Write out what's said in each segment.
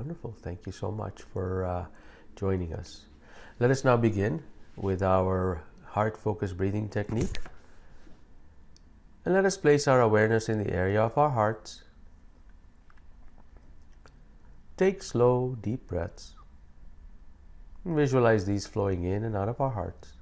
Wonderful. Thank you so much for joining us. Let us now begin with our heart-focused breathing technique. And let us place our awareness in the area of our hearts. Take slow, deep breaths. And visualize these flowing in and out of our hearts.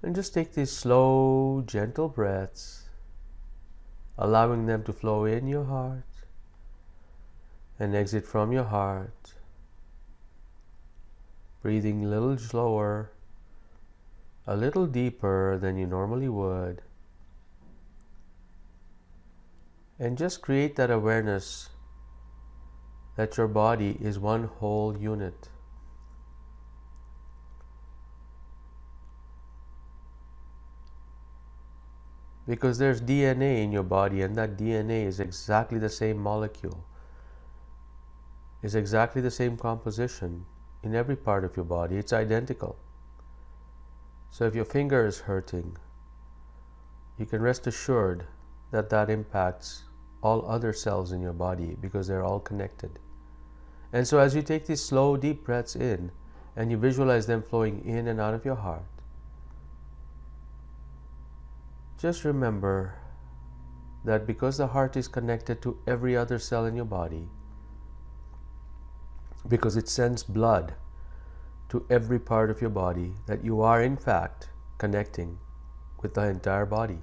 And just take these slow, gentle breaths, allowing them to flow in your heart and exit from your heart. Breathing a little slower, a little deeper than you normally would. And just create that awareness that your body is one whole unit. Because there's DNA in your body, and that DNA is exactly the same molecule, is exactly the same composition in every part of your body. It's identical. So if your finger is hurting, you can rest assured that that impacts all other cells in your body because they're all connected. And so as you take these slow, deep breaths in and you visualize them flowing in and out of your heart, just remember that because the heart is connected to every other cell in your body, because it sends blood to every part of your body, that you are in fact connecting with the entire body.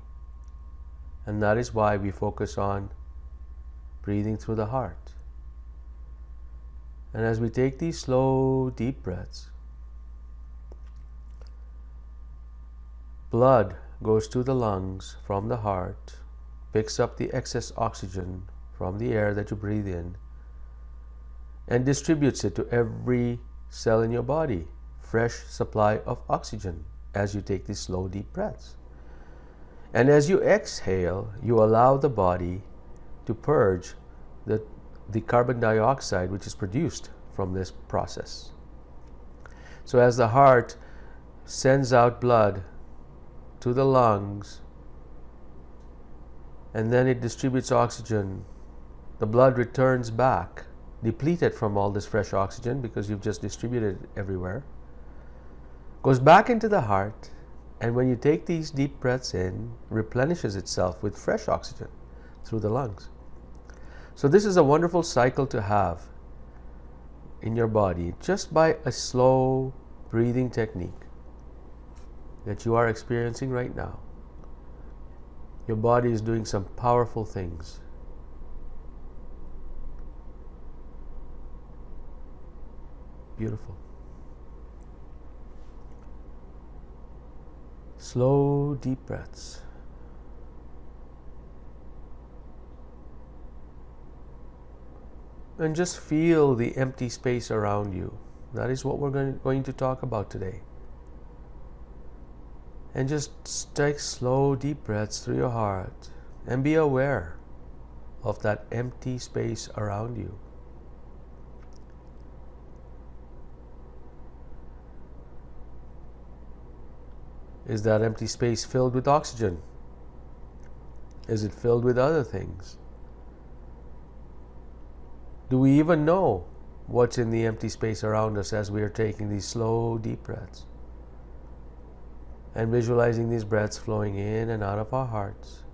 And that is why we focus on breathing through the heart. And as we take these slow, deep breaths, blood goes to the lungs from the heart, picks up the excess oxygen from the air that you breathe in, and distributes it to every cell in your body. Fresh supply of oxygen as you take these slow, deep breaths. And as you exhale, you allow the body to purge the carbon dioxide which is produced from this process. So as the heart sends out blood to the lungs and then it distributes oxygen, the blood returns back depleted from all this fresh oxygen because you've just distributed it everywhere, goes back into the heart, and when you take these deep breaths in, replenishes itself with fresh oxygen through the lungs. So this is a wonderful cycle to have in your body just by a slow breathing technique that you are experiencing right now. Your body is doing some powerful things. Beautiful. Slow, deep breaths. And just feel the empty space around you. That is what we're going to talk about today. And just take slow, deep breaths through your heart and be aware of that empty space around you. Is that empty space filled with oxygen? Is it filled with other things? Do we even know what's in the empty space around us as we are taking these slow, deep breaths? And visualizing these breaths flowing in and out of our hearts.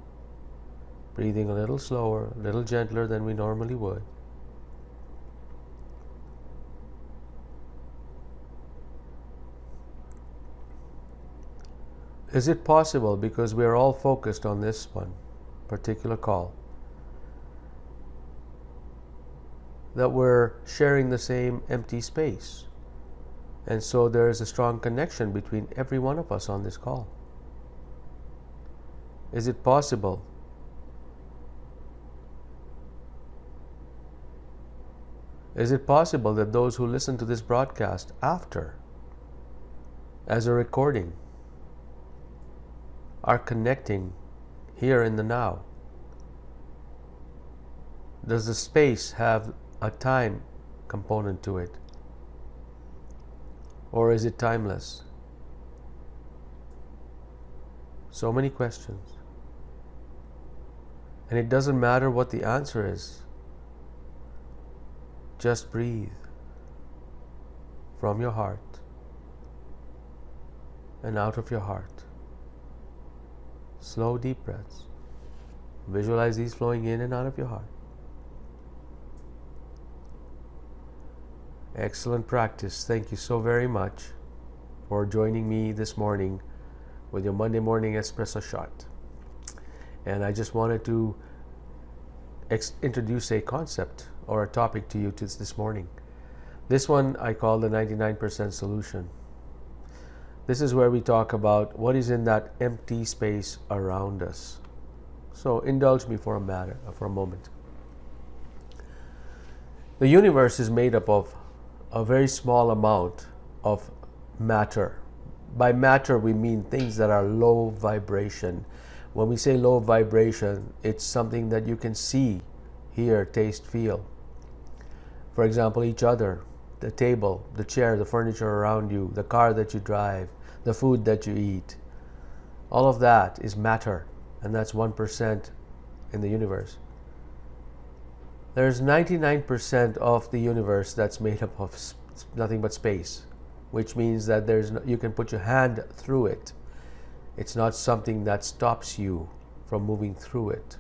Breathing a little slower, a little gentler than we normally would. Is it possible, because we are all focused on this one particular call, that we're sharing the same empty space? And so there is a strong connection between every one of us on this call. Is it possible? Is it possible that those who listen to this broadcast after, as a recording, are connecting here in the now? Does the space have a time component to it? Or is it timeless? So many questions. And it doesn't matter what the answer is. Just breathe from your heart and out of your heart. Slow, deep breaths. Visualize these flowing in and out of your heart. Excellent practice. Thank you so very much for joining me this morning with your Monday morning espresso shot. And I just wanted to introduce a concept or a topic to you this morning. This one I call the 99% solution. This is where we talk about what is in that empty space around us. So indulge me for a moment. The universe is made up of a very small amount of matter. By matter, we mean things that are low vibration. When we say low vibration, it's something that you can see, hear, taste, feel. For example, each other, the table, the chair, the furniture around you, the car that you drive, the food that you eat. All of that is matter, and that's 1% in the universe. There's 99% of the universe that's made up of nothing but space, which means that you can put your hand through it. It's not something that stops you from moving through it.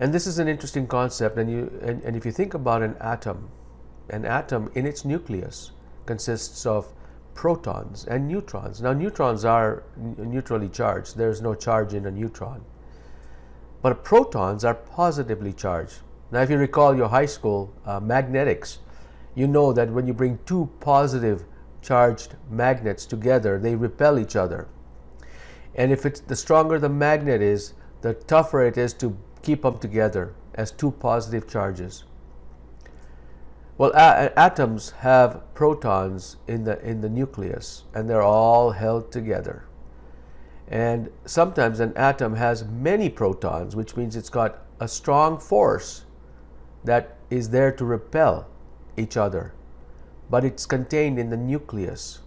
And this is an interesting concept, and if you think about an atom in its nucleus consists of protons and neutrons. Now, neutrons are neutrally charged. There's no charge in a neutron. But protons are positively charged. Now, if you recall your high school magnetics, you know that when you bring two positive charged magnets together, they repel each other. And if the stronger the magnet is, the tougher it is to keep them together as two positive charges. Well, atoms have protons in the nucleus, and they're all held together. And sometimes an atom has many protons, which means it's got a strong force that is there to repel each other. But it's contained in the nucleus.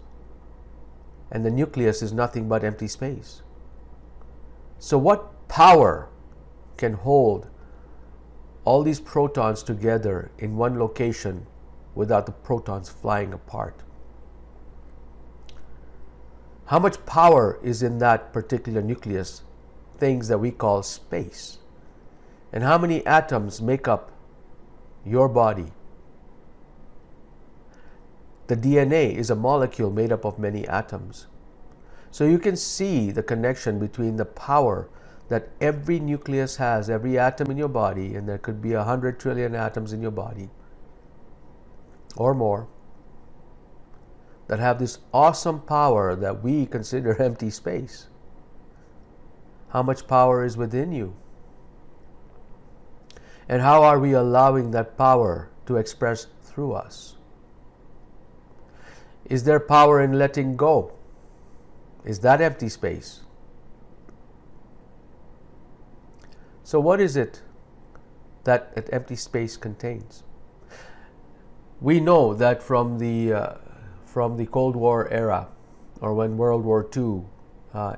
And the nucleus is nothing but empty space. So what power can hold all these protons together in one location without the protons flying apart? How much power is in that particular nucleus, things that we call space? And how many atoms make up your body? The DNA is a molecule made up of many atoms. So you can see the connection between the power that every nucleus has, every atom in your body, and there could be 100 trillion atoms in your body or more, that have this awesome power that we consider empty space. How much power is within you? And how are we allowing that power to express through us? Is there power in letting go? Is that empty space? So what is it that an empty space contains? We know that from the Cold War era, or when World War II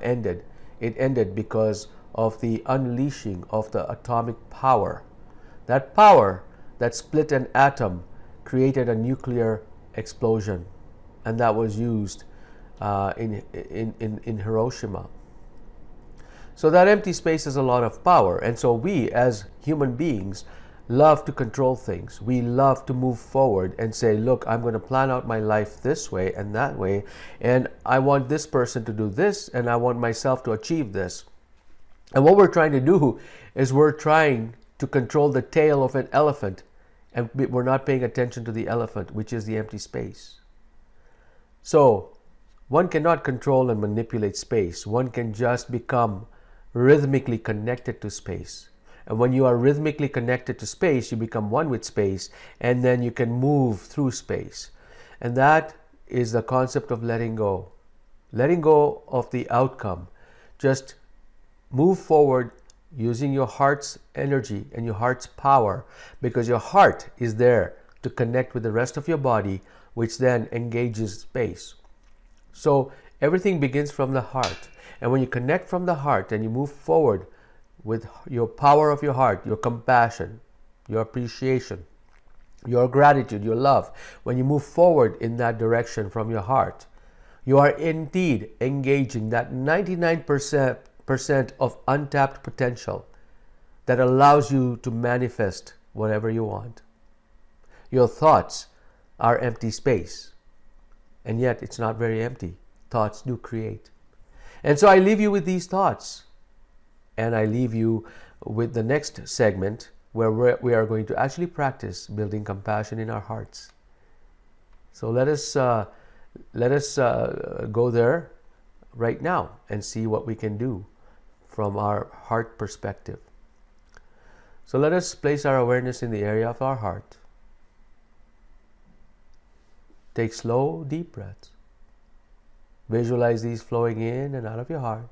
ended, it ended because of the unleashing of the atomic power. That power that split an atom created a nuclear explosion, and that was used in Hiroshima. So that empty space has a lot of power, and so we as human beings love to control things. We love to move forward and say, look, I'm going to plan out my life this way and that way, and I want this person to do this, and I want myself to achieve this. And what we're trying to do is we're trying to control the tail of an elephant, and we're not paying attention to the elephant, which is the empty space. So one cannot control and manipulate space. One can just become rhythmically connected to space. And when you are rhythmically connected to space, you become one with space, and then you can move through space. And that is the concept of letting go. Letting go of the outcome. Just move forward using your heart's energy and your heart's power, because your heart is there to connect with the rest of your body, which then engages space. So everything begins from the heart. And when you connect from the heart and you move forward with your power of your heart, your compassion, your appreciation, your gratitude, your love, when you move forward in that direction from your heart, you are indeed engaging that 99% of untapped potential that allows you to manifest whatever you want. Your thoughts are empty space, and yet it's not very empty. Thoughts do create. And so I leave you with these thoughts, and I leave you with the next segment where we are going to actually practice building compassion in our hearts. So let us go there right now and see what we can do from our heart perspective. So let us place our awareness in the area of our heart. Take slow, deep breaths. Visualize these flowing in and out of your heart.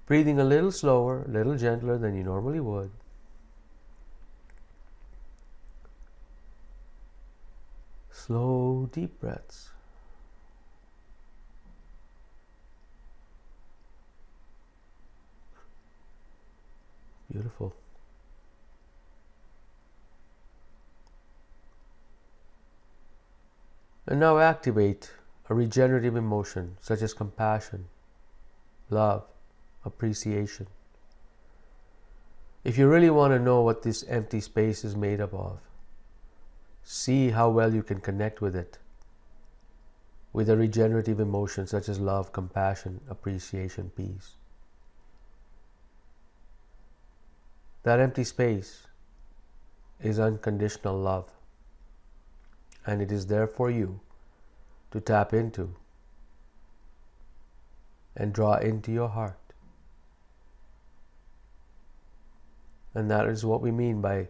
Breathing a little slower, a little gentler than you normally would. Slow, deep breaths. Beautiful. And now activate a regenerative emotion such as compassion, love, appreciation. If you really want to know what this empty space is made up of, see how well you can connect with it, with a regenerative emotion such as love, compassion, appreciation, peace. That empty space is unconditional love, and it is there for you to tap into and draw into your heart. And that is what we mean by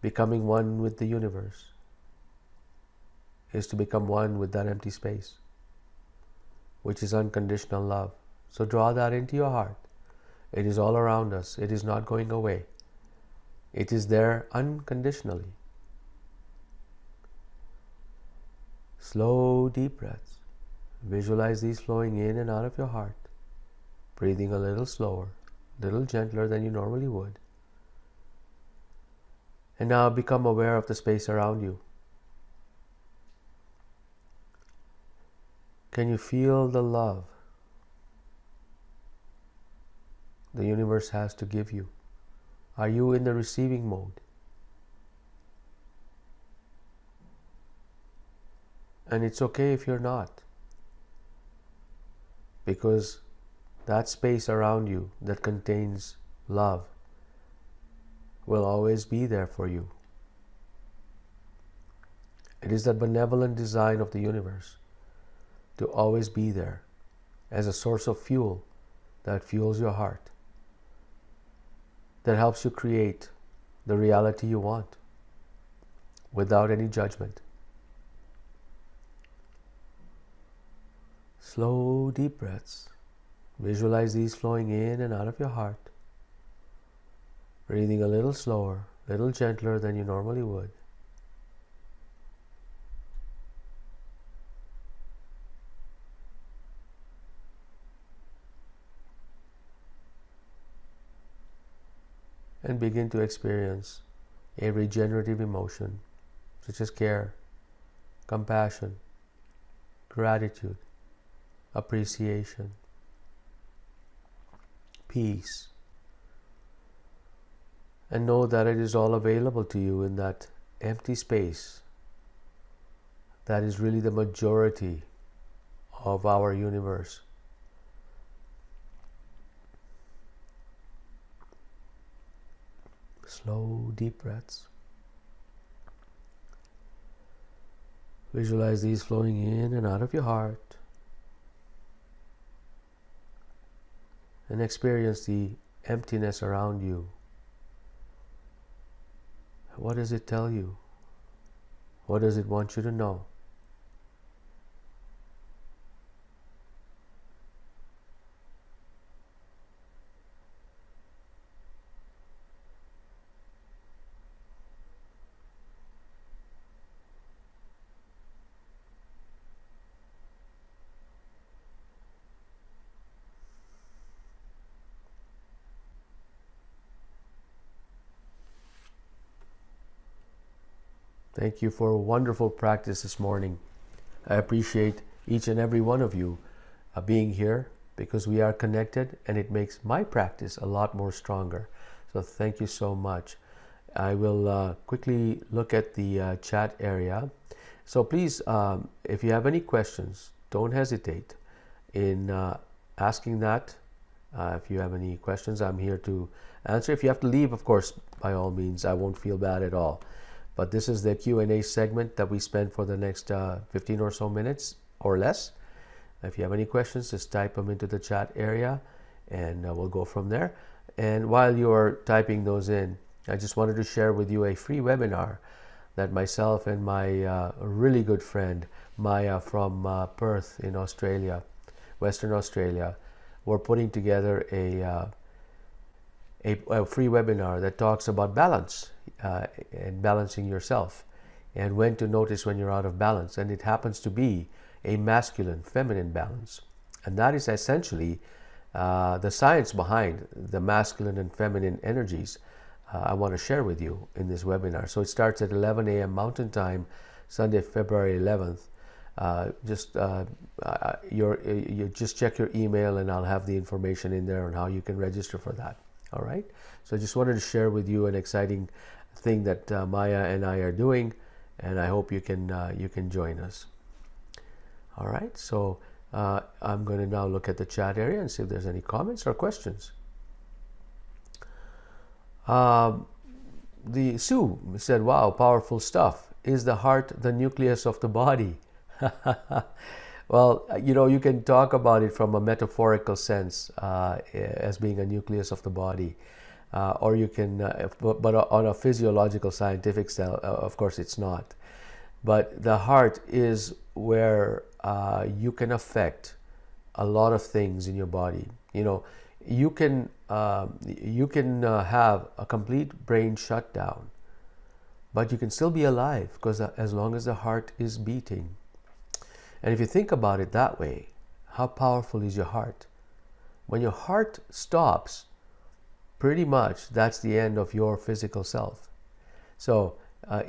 becoming one with the universe, is to become one with that empty space, which is unconditional love. So draw that into your heart. It is all around us. It is not going away. It is there unconditionally. Slow, deep breaths. Visualize these flowing in and out of your heart, breathing a little slower, a little gentler than you normally would. And now become aware of the space around you. Can you feel the love the universe has to give you? Are you in the receiving mode? And it's okay if you're not, because that space around you that contains love will always be there for you. It is the benevolent design of the universe to always be there as a source of fuel that fuels your heart, that helps you create the reality you want without any judgment. Slow, deep breaths. Visualize these flowing in and out of your heart, breathing a little slower, a little gentler than you normally would. And begin to experience a regenerative emotion such as care, compassion, gratitude, appreciation, peace. And know that it is all available to you in that empty space that is really the majority of our universe. Slow, deep breaths. Visualize these flowing in and out of your heart, and experience the emptiness around you. What does it tell you? What does it want you to know? Thank you for a wonderful practice this morning. I appreciate each and every one of you being here because we are connected, and it makes my practice a lot more stronger. So thank you so much. I will quickly look at the chat area. So please, if you have any questions, don't hesitate in asking that. If you have any questions, I'm here to answer. If you have to leave, of course, by all means, I won't feel bad at all. But this is the Q&A segment that we spend for the next 15 or so minutes or less. If you have any questions, just type them into the chat area, and we'll go from there. And while you're typing those in, I just wanted to share with you a free webinar that myself and my really good friend Maya from Perth in Australia, Western Australia, we're putting together a free webinar that talks about balance and balancing yourself and when to notice when you're out of balance. And it happens to be a masculine feminine balance, and that is essentially the science behind the masculine and feminine energies I want to share with you in this webinar. So it starts at 11 a.m. Mountain Time, Sunday, February 11th. You just check your email, and I'll have the information in there on how you can register for that. All right. So I just wanted to share with you an exciting thing that Maya and I are doing, and I hope you can join us. All right. So I'm going to now look at the chat area and see if there's any comments or questions. The Sue said, "Wow, powerful stuff. Is the heart the nucleus of the body?" Well, you can talk about it from a metaphorical sense as being a nucleus of the body, or you can, but on a physiological, scientific scale, of course, it's not. But the heart is where you can affect a lot of things in your body. You can have a complete brain shutdown, but you can still be alive because as long as the heart is beating. And if you think about it that way, how powerful is your heart? When your heart stops, pretty much that's the end of your physical self. So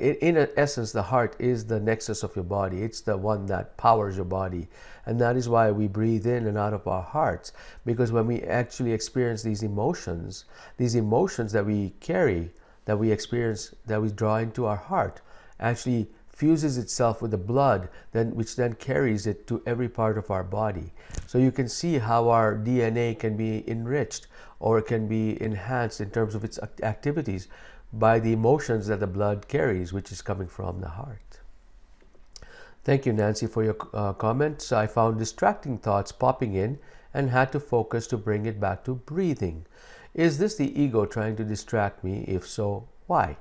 in essence, the heart is the nexus of your body. It's the one that powers your body. And that is why we breathe in and out of our hearts. Because when we actually experience these emotions that we carry, that we experience, that we draw into our heart, actually fuses itself with the blood, which then carries it to every part of our body. So you can see how our DNA can be enriched or can be enhanced in terms of its activities by the emotions that the blood carries, which is coming from the heart. Thank you, Nancy, for your comments. I found distracting thoughts popping in and had to focus to bring it back to breathing. Is this the ego trying to distract me? If so, why?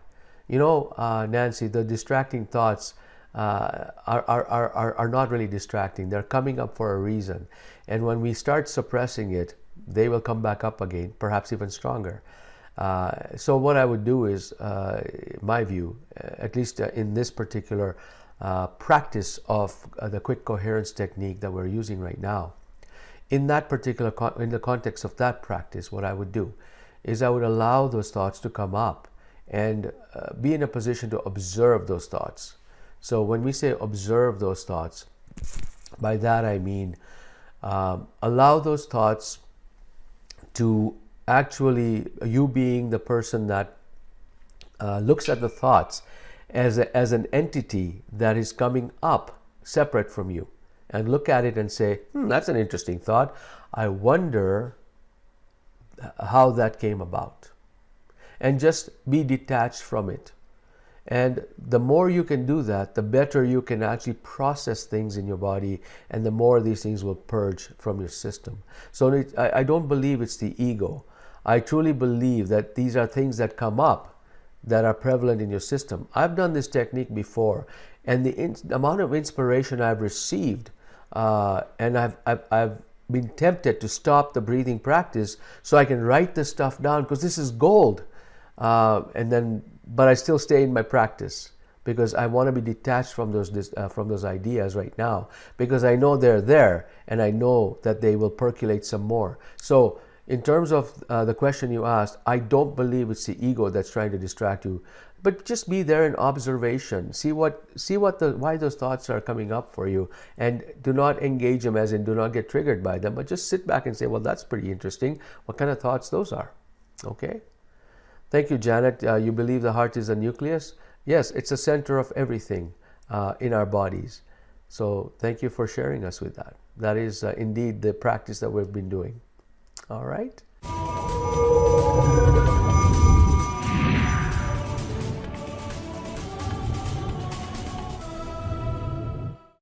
Nancy, the distracting thoughts are not really distracting. They're coming up for a reason. And when we start suppressing it, they will come back up again, perhaps even stronger. So what I would do is, my view, at least in this particular practice of the quick coherence technique that we're using right now, in that particular, in the context of that practice, what I would do is I would allow those thoughts to come up and be in a position to observe those thoughts. So when we say observe those thoughts, by that I mean allow those thoughts to actually, you being the person that looks at the thoughts as an entity that is coming up separate from you, and look at it and say, that's an interesting thought. I wonder how that came about. And just be detached from it. And the more you can do that, the better you can actually process things in your body, and the more these things will purge from your system. So I don't believe it's the ego. I truly believe that these are things that come up that are prevalent in your system. I've done this technique before, and the amount of inspiration I've received, and I've been tempted to stop the breathing practice so I can write this stuff down, because this is gold. But I still stay in my practice because I want to be detached from those ideas right now, because I know they're there and I know that they will percolate some more. So in terms of the question you asked, I don't believe it's the ego that's trying to distract you. but just be there in observation. See why those thoughts are coming up for you, and do not engage them, as in do not get triggered by them, but just sit back and say, well, that's pretty interesting. What kind of thoughts those are? Okay. Thank you, Janet. You believe the heart is a nucleus? Yes, it's a center of everything in our bodies. So thank you for sharing us with that. That is indeed the practice that we've been doing. All right.